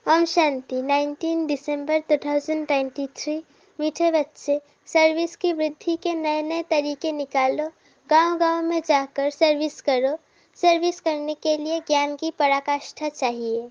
ओम शांति। 19 दिसंबर 2023। मीठे बच्चे, सर्विस की वृद्धि के नए नए तरीके निकालो। गांव-गांव में जाकर सर्विस करो। सर्विस करने के लिए ज्ञान की पराकाष्ठा चाहिए।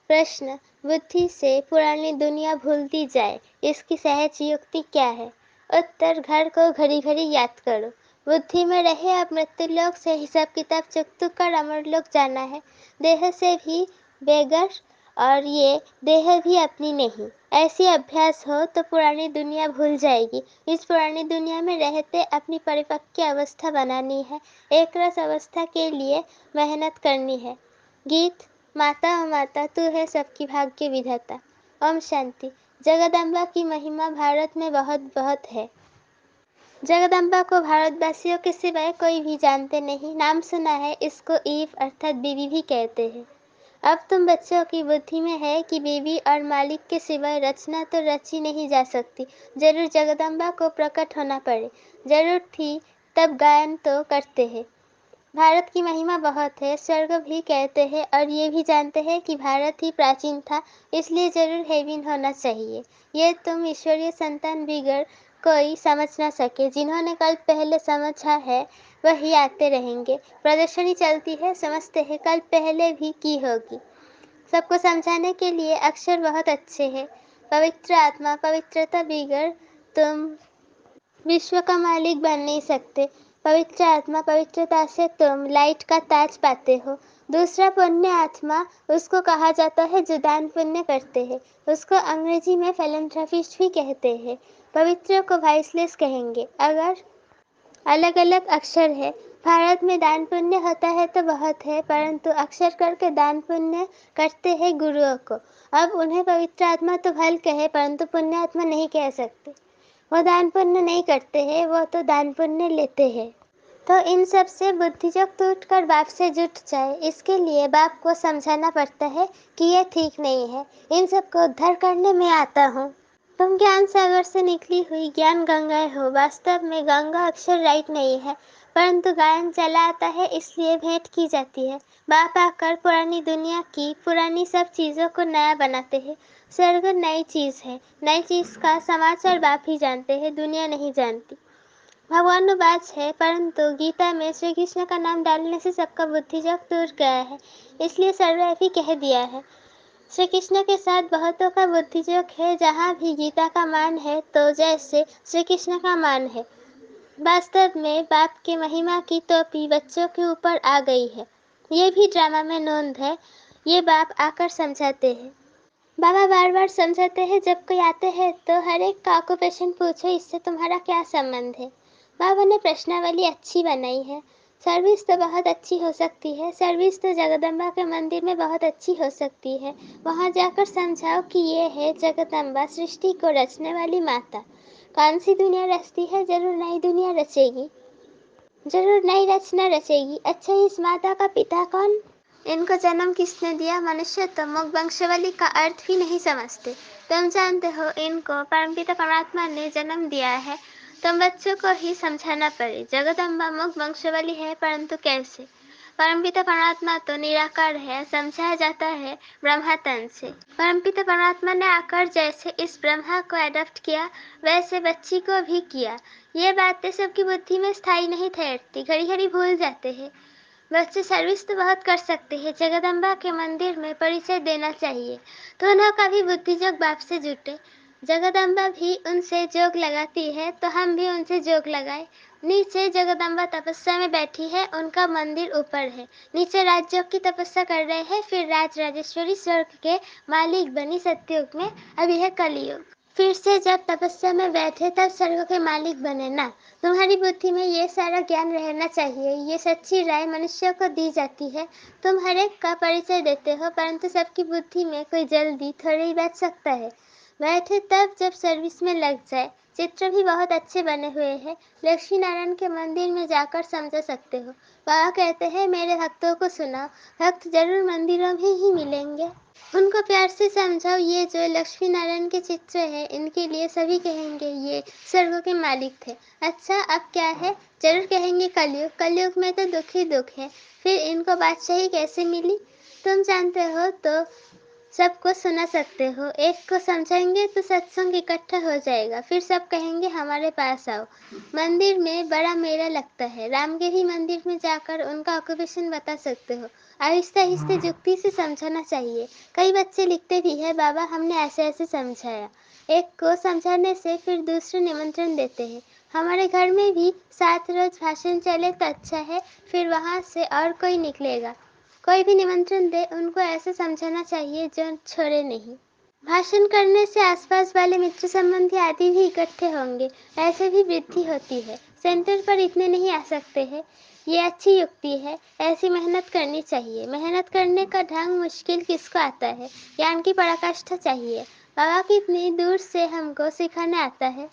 प्रश्न, बुद्धि से पुरानी दुनिया भूलती जाए, इसकी सहज युक्ति क्या है? उत्तर, घर को घड़ी घड़ी याद करो। बुद्धि में रहे अब मृत्युलोक से हिसाब किताब चुक कर अमरलोक जाना है। देह से भी बेघर और ये देह भी अपनी नहीं। ऐसी अभ्यास हो तो पुरानी दुनिया भूल जाएगी। इस पुरानी दुनिया में रहते अपनी परिपक्व अवस्था बनानी है। एक रस अवस्था के लिए मेहनत करनी है। गीत। माता ओ माता, तू है सबकी भाग्य विधाता। ओम शांति। जगदम्बा की महिमा भारत में बहुत बहुत है। जगदम्बा को भारतवासियों के सिवाय कोई भी जानते नहीं। नाम सुना है, इसको ईव अर्थात बीवी भी कहते हैं। अब तुम बच्चों की बुद्धि में है कि बीवी और मालिक के सिवाय रचना तो रची नहीं जा सकती। जरूर जगदम्बा को प्रकट होना पड़े। जरूर थी तब गायन तो करते हैं। भारत की महिमा बहुत है, स्वर्ग भी कहते हैं और ये भी जानते हैं कि भारत ही प्राचीन था, इसलिए जरूर हेविन होना चाहिए। ये तुम ईश्वरीय संतान बिगड़ कोई समझ ना सके। जिन्होंने कल पहले समझा है वही आते रहेंगे। प्रदर्शनी चलती है, समझते हैं कल पहले भी की होगी। सबको समझाने के लिए अक्षर बहुत अच्छे हैं। पवित्र आत्मा, पवित्रता बिगड़ तुम विश्व का मालिक बन नहीं सकते। पवित्र आत्मा, पवित्रता से तुम लाइट का ताज पाते हो। दूसरा पुण्य आत्मा उसको कहा जाता है जो दान पुण्य करते हैं। उसको अंग्रेजी में फिलैंथ्रोपिस्ट भी कहते हैं। पवित्र को वाइसलेस कहेंगे। अगर अलग अलग अक्षर है। भारत में दान पुण्य होता है तो बहुत है, परंतु अक्षर करके दान पुण्य करते हैं गुरुओं को। अब उन्हें पवित्र आत्मा तो भल कहे, परंतु पुण्य आत्मा नहीं कह सकते। वो दान पुण्य नहीं करते हैं, वो तो दान पुण्य लेते हैं। तो इन सब से बुद्धि जब टूट कर बाप से जुट जाए, इसके लिए बाप को समझाना पड़ता है कि ये ठीक नहीं है। इन सब को उद्धार करने में आता हूँ। तुम ज्ञान सागर से निकली हुई ज्ञान गंगाएं हो। वास्तव में गंगा अक्षर राइट नहीं है, परंतु गायन चला आता है इसलिए भेंट की जाती है। बाप आकर पुरानी दुनिया की पुरानी सब चीजों को नया बनाते हैं। स्वर्ग नई चीज है। नई चीज का समाचार बाप ही जानते हैं, दुनिया नहीं जानती। भगवानुवाच है, परंतु गीता में श्री कृष्ण का नाम डालने से सबका बुद्धि जग टूट गया है, इसलिए सर्वव्यापी कह दिया है। श्री कृष्ण के साथ बहुतों का बुद्धियोग है। जहाँ भी गीता का मान है तो जैसे श्री कृष्ण का मान है। वास्तव में बाप की महिमा की टोपी बच्चों के ऊपर आ गई है। ये भी ड्रामा में नोंद है। ये बाप आकर समझाते हैं। बाबा बार बार समझाते हैं, जब कोई आते हैं तो हर एक का ऑक्यूपेशन पूछो, इससे तुम्हारा क्या संबंध है। बाबा ने प्रश्नावली अच्छी बनाई है। सर्विस तो बहुत अच्छी हो सकती है। सर्विस तो जगदम्बा के मंदिर में बहुत अच्छी हो सकती है। वहाँ जाकर समझाओ कि ये है जगदम्बा, सृष्टि को रचने वाली माता। कौन सी दुनिया रचती है? जरूर नई दुनिया रचेगी, जरूर नई रचना रचेगी। अच्छा, इस माता का पिता कौन? इनको जन्म किसने दिया? मनुष्य तो मुख वंशावली का अर्थ भी नहीं समझते। तुम जानते हो इनको परमपिता परमात्मा ने जन्म दिया है। तुम बच्चों को ही समझाना पड़े। जगदम्बा मुख वंशावली है, परंतु कैसे? परमपिता परमात्मा तो निराकार है, समझाया जाता है ब्रह्मा तन से। परमपिता परमात्मा ने आकर जैसे इस ब्रह्मा को एडॉप्ट किया, वैसे बच्ची को भी किया। ये बातें सबकी बुद्धि में स्थायी नहीं ठहरती, घड़ी घड़ी भूल जाते हैं। बच्चे सर्विस तो बहुत कर सकते हैं। जगदम्बा के मंदिर में परिचय देना चाहिए। दोनों का भी बुद्धि जोग बाप से जुटे। जगदम्बा भी उनसे जोग लगाती है तो हम भी उनसे जोग लगाए। नीचे जगदम्बा तपस्या में बैठी है, उनका मंदिर ऊपर है। नीचे राजयोग की तपस्या कर रहे हैं, फिर राज राजेश्वरी स्वर्ग के मालिक बनी सत्युग में। अभी है कलयुग। फिर से जब तपस्या में बैठे तब स्वर्ग के मालिक बने ना। तुम्हारी बुद्धि में ये सारा ज्ञान रहना चाहिए। ये सच्ची राय मनुष्यों को दी जाती है। तुम हर एक का परिचय देते हो, परंतु सबकी बुद्धि में कोई जल्दी थोड़ी ही बैठ सकता है। बैठे तब जब सर्विस में लग जाए। चित्र भी बहुत अच्छे बने हुए हैं। लक्ष्मी नारायण के मंदिर में जाकर समझा सकते हो। बाबा कहते हैं मेरे भक्तों को सुनाओ। भक्त जरूर मंदिरों में ही मिलेंगे। उनको प्यार से समझाओ। ये जो लक्ष्मी नारायण के चित्र है, इनके लिए सभी कहेंगे ये स्वर्ग के मालिक थे। अच्छा, अब क्या है? जरूर कहेंगे कलयुग। कलयुग में तो दुख ही दुख है। फिर इनको बादशाही कैसे मिली? तुम जानते हो तो सबको सुना सकते हो। एक को समझाएंगे तो सत्संग इकट्ठा हो जाएगा, फिर सब कहेंगे हमारे पास आओ। मंदिर में बड़ा मेला लगता है, रामगिरी मंदिर में जाकर उनका ऑक्यूपेशन बता सकते हो। आहिस्ते आहिस्ते जुक्ति से समझाना चाहिए। कई बच्चे लिखते भी है, बाबा हमने ऐसे ऐसे समझाया। एक को समझाने से फिर दूसरे निमंत्रण देते हैं। हमारे घर में भी 7 रोज भाषण चले तो अच्छा है, फिर वहाँ से और कोई निकलेगा। कोई भी निमंत्रण दे, उनको ऐसे समझाना चाहिए जो छोड़े नहीं। भाषण करने से आसपास वाले मित्र संबंधी आदि भी इकट्ठे होंगे, ऐसे भी वृद्धि होती है। सेंटर पर इतने नहीं आ सकते हैं, ये अच्छी युक्ति है। ऐसी मेहनत करनी चाहिए। मेहनत करने का ढंग मुश्किल किसको आता है, ज्ञान की पराकाष्ठा चाहिए। बाबा कितनी दूर से हमको सिखाने आता है।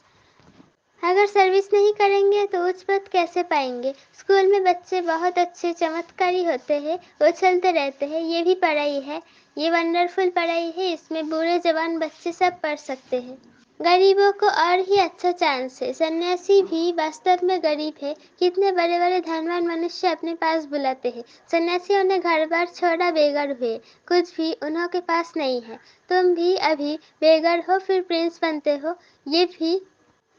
अगर सर्विस नहीं करेंगे तो उच्च पद कैसे पाएंगे। स्कूल में बच्चे बहुत अच्छे चमत्कारी होते हैं, उछलते रहते हैं। ये भी पढ़ाई है, ये वंडरफुल पढ़ाई है। इसमें बूढ़े जवान बच्चे सब पढ़ सकते हैं। गरीबों को और ही अच्छा चांस है। सन्यासी भी वास्तव में गरीब है। कितने बड़े बड़े धनवान मनुष्य अपने पास बुलाते हैं। सन्यासियों ने घर बार छोड़ा, बेघर हुए। कुछ भी उन्हों के पास नहीं है। तुम भी अभी बेघर हो, फिर प्रिंस बनते हो, ये भी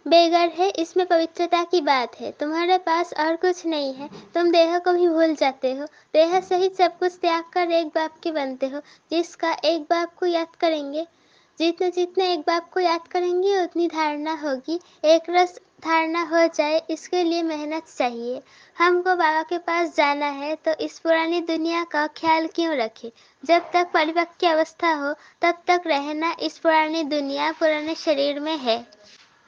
बेघर है। इसमें पवित्रता की बात है। तुम्हारे पास और कुछ नहीं है, तुम देह को भी भूल जाते हो। देह सहित सब कुछ त्याग कर एक बाप के बनते हो, जिसका एक बाप को याद करेंगे। जितने जितने एक बाप को याद करेंगे उतनी धारणा होगी, एक रस धारणा हो जाए। इसके लिए मेहनत चाहिए। हमको बाबा के पास जाना है तो इस पुरानी दुनिया का ख्याल क्यों रखे। जब तक परिपक्व की अवस्था हो तब तक रहना इस पुरानी दुनिया, पुराने शरीर में है।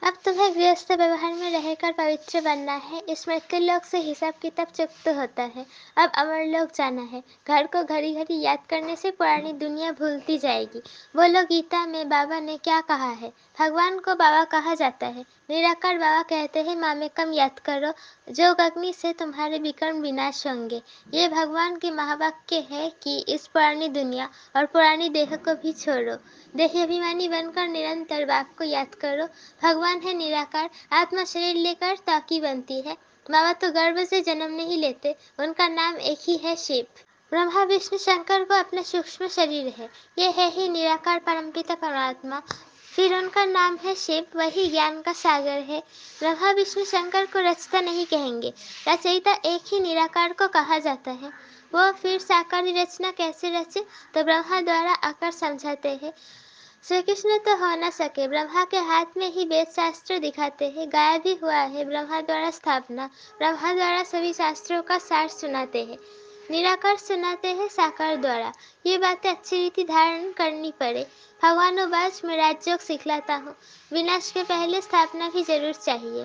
अब तुम्हें गृहस्थ व्यवहार में रहकर पवित्र बनना है। इस मृत्युलोक से हिसाब किताब चुकता होता है। अब अमरलोक जाना है। घर को घड़ी घड़ी याद करने से पुरानी दुनिया भूलती जाएगी। बोलो, गीता में बाबा ने क्या कहा है। भगवान को बाबा कहा जाता है। निराकार बाबा कहते हैं, मामेकम याद करो, जोग अग्नि से तुम्हारे विकर्म विनाश होंगे। ये भगवान के महावाक्य है कि इस पुरानी दुनिया और पुरानी देह को भी छोड़ो। देह अभिमानी बनकर निरंतर बाप को याद करो। भगवान है निराकार, आत्मा शरीर लेकर ताकि बनती है। बाबा तो गर्भ से जन्म नहीं लेते, उनका नाम एक ही है, शिव। ब्रह्मा विष्णु शंकर को अपना सूक्ष्म शरीर है। ये है ही निराकार परमपिता परमात्मा। फिर उनका नाम है शिव, वही ज्ञान का सागर है। ब्रह्मा विष्णु शंकर को रचता नहीं कहेंगे, रचयिता एक ही निराकार को कहा जाता है। वो फिर साकार रचना कैसे रचे, तो ब्रह्मा द्वारा आकर समझाते हैं। श्री कृष्ण तो हो न सके, ब्रह्मा के हाथ में ही वेद शास्त्र दिखाते हैं। गाया भी हुआ है ब्रह्मा द्वारा स्थापना, ब्रह्मा द्वारा सभी शास्त्रों का सार सुनाते हैं। निराकार सुनाते हैं साकार द्वारा। ये बातें अच्छी रीति धारण करनी पड़े। भगवानोवाच, मैं राजयोग सिखलाता हूँ। विनाश के पहले स्थापना भी जरूर चाहिए।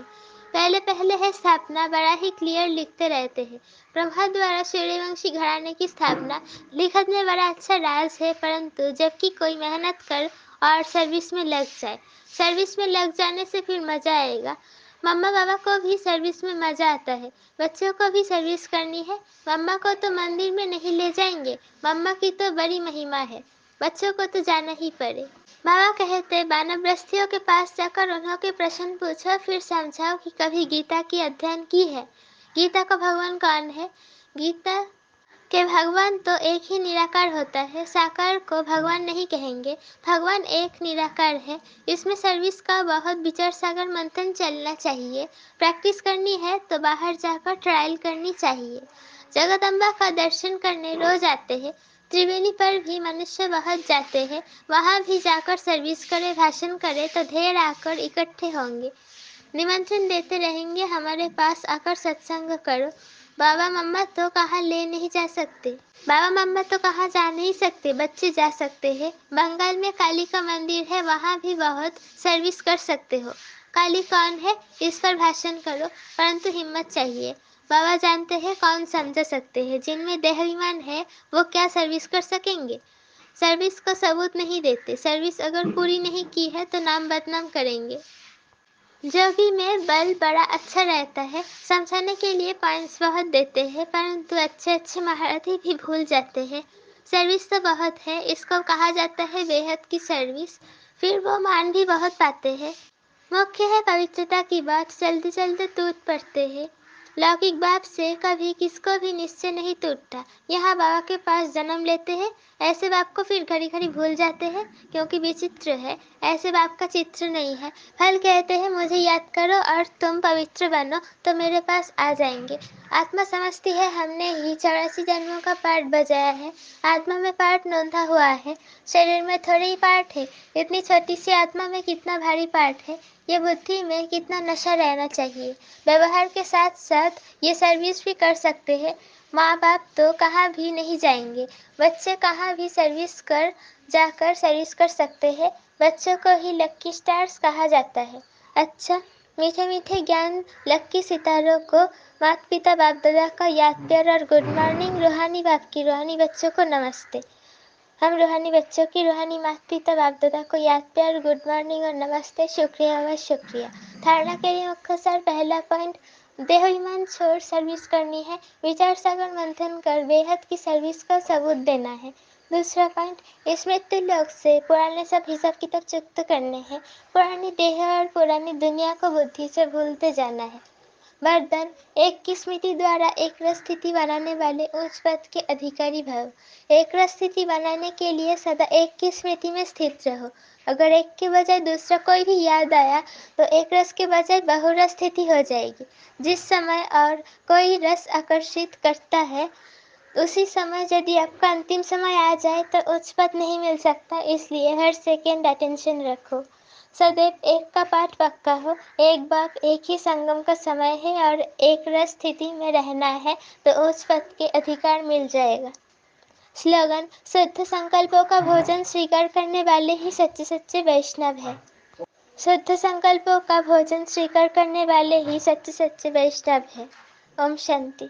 पहले पहले है स्थापना, बड़ा ही क्लियर लिखते रहते हैं। ब्रह्मा द्वारा सूर्यवंशी घराने की स्थापना। लिखत में बड़ा अच्छा राज है, परंतु जबकि कोई मेहनत कर और सर्विस में लग जाए, सर्विस में लग जाने से फिर मजा आएगा। मम्मा पापा को भी सर्विस में मजा आता है। बच्चों को भी सर्विस करनी है। मम्मा को तो मंदिर में नहीं ले जाएंगे, मम्मा की तो बड़ी महिमा है, बच्चों को तो जाना ही पड़े। बाबा कहते, वानप्रस्थियों के पास जाकर उन्हों के प्रश्न पूछो, फिर समझाओ कि कभी गीता की अध्ययन की है। गीता का भगवान कौन है। गीता के भगवान तो एक ही निराकार होता है, साकार को भगवान नहीं कहेंगे। भगवान एक निराकार है। इसमें सर्विस का बहुत विचार सागर मंथन चलना चाहिए। प्रैक्टिस करनी है तो बाहर जाकर ट्रायल करनी चाहिए। जगदम्बा का दर्शन करने रोज आते हैं। त्रिवेणी पर भी मनुष्य बहुत जाते हैं। वहाँ भी जाकर सर्विस करे, भाषण करे तो ढेर आकर इकट्ठे होंगे। निमंत्रण देते रहेंगे, हमारे पास आकर सत्संग करो। बाबा मम्मा तो कहाँ ले नहीं जा सकते, बाबा मम्मा तो कहाँ जा नहीं सकते, बच्चे जा सकते हैं। बंगाल में काली का मंदिर है, वहाँ भी बहुत सर्विस कर सकते हो। काली कौन है, इस पर भाषण करो, परंतु हिम्मत चाहिए। बाबा जानते हैं कौन समझा सकते हैं। जिनमें देहाभिमान है वो क्या सर्विस कर सकेंगे। सर्विस का सबूत नहीं देते। सर्विस अगर पूरी नहीं की है तो नाम बदनाम करेंगे। जोगी में बल बड़ा अच्छा रहता है। समझाने के लिए पॉइंट्स बहुत देते हैं, परंतु अच्छे अच्छे महारथी भी भूल जाते हैं। सर्विस तो बहुत है, इसको कहा जाता है बेहद की सर्विस। फिर वो मान भी बहुत पाते हैं। मुख्य है पवित्रता की बात। चलते चलते टूट पड़ते हैं। लौकिक बाप से कभी किसको भी निश्चय नहीं टूटता। यहाँ बाबा के पास जन्म लेते हैं, ऐसे बाप को फिर घड़ी घड़ी भूल जाते हैं, क्योंकि विचित्र है, ऐसे बाप का चित्र नहीं है। फल कहते हैं मुझे याद करो और तुम पवित्र बनो तो मेरे पास आ जाएंगे। आत्मा समझती है हमने ही 84 जन्मों का पाठ बजाया है, आत्मा में पाठ नोंधा हुआ है, शरीर में थोड़े ही पाठ है। इतनी छोटी सी आत्मा में कितना भारी पाठ है, ये बुद्धि में कितना नशा रहना चाहिए। व्यवहार के साथ साथ ये सर्विस भी कर सकते हैं। माँ बाप तो कहाँ भी नहीं जाएंगे, बच्चे कहाँ भी जाकर सर्विस कर सकते हैं। बच्चों को ही लक्की स्टार्स कहा जाता है। अच्छा, मीठे मीठे ज्ञान लक्की सितारों को माता पिता बाप दादा का याद प्यार और गुड मॉर्निंग। रूहानी बाप की रूहानी बच्चों को नमस्ते। हम रूहानी बच्चों की रूहानी माता पिता बाप दादा को याद प्यार, गुड मॉर्निंग और नमस्ते, शुक्रिया व शुक्रिया। धारणा के लिए मुख्य सार, पहला पॉइंट, देहाभिमान छोड़ सर्विस करनी है। विचार सागर मंथन कर बेहद की सर्विस का सबूत देना है। दूसरा पॉइंट, इस मृत्यु लोक से पुराने सब हिसाब किताब चुकत करने हैं। पुरानी देह और पुरानी दुनिया को बुद्धि से भूलते जाना है। वरदान, एक की स्मृति द्वारा एक रस स्थिति बनाने वाले उच्च पद के अधिकारी भव। एक रस स्थिति बनाने के लिए सदा एक की स्मृति में स्थित रहो। अगर एक के बजाय दूसरा कोई भी याद आया तो एक रस के बजाय बहुरस स्थिति हो जाएगी। जिस समय और कोई रस आकर्षित करता है, उसी समय यदि आपका अंतिम समय आ जाए तो उच्च पद नहीं मिल सकता। इसलिए हर सेकेंड अटेंशन रखो। सदैव एक का पाठ पक्का हो। एक बाप एक ही संगम का समय है और एक रस स्थिति में रहना है तो उच्च पद के अधिकार मिल जाएगा। स्लोगन, शुद्ध संकल्पों का भोजन स्वीकार करने वाले ही सच्चे सच्चे वैष्णव हैं। शुद्ध संकल्पों का भोजन स्वीकार करने वाले ही सच्चे सच्चे वैष्णव हैं। ओम शांति।